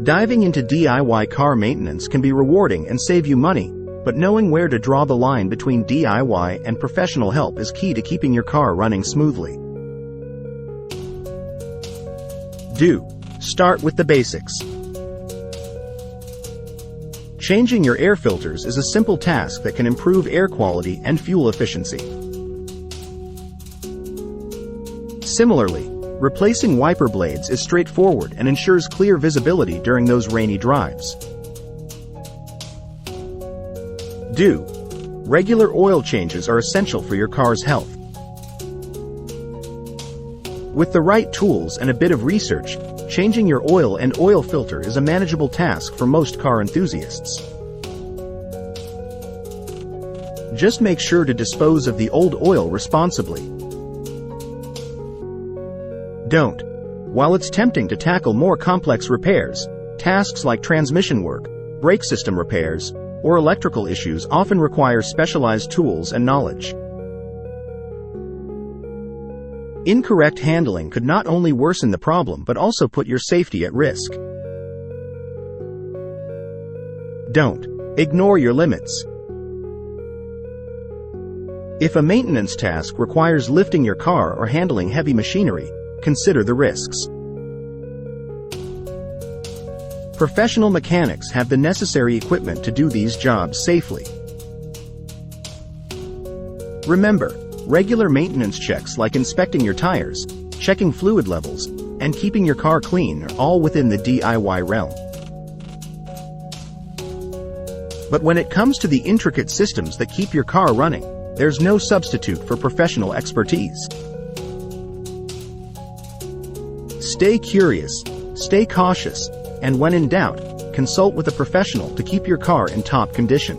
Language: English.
Diving into DIY car maintenance can be rewarding and save you money, but knowing where to draw the line between DIY and professional help is key to keeping your car running smoothly. Start with the basics. Changing your air filters is a simple task that can improve air quality and fuel efficiency. Similarly, replacing wiper blades is straightforward and ensures clear visibility during those rainy drives. Regular oil changes are essential for your car's health. With the right tools and a bit of research, changing your oil and oil filter is a manageable task for most car enthusiasts. Just make sure to dispose of the old oil responsibly. While it's tempting to tackle more complex repairs, tasks like transmission work, brake system repairs, or electrical issues often require specialized tools and knowledge. Incorrect handling could not only worsen the problem but also put your safety at risk. Don't ignore your limits. If a maintenance task requires lifting your car or handling heavy machinery, consider the risks. Professional mechanics have the necessary equipment to do these jobs safely. Remember, regular maintenance checks like inspecting your tires, checking fluid levels, and keeping your car clean are all within the DIY realm. But when it comes to the intricate systems that keep your car running, there's no substitute for professional expertise. Stay curious, stay cautious, and when in doubt, consult with a professional to keep your car in top condition.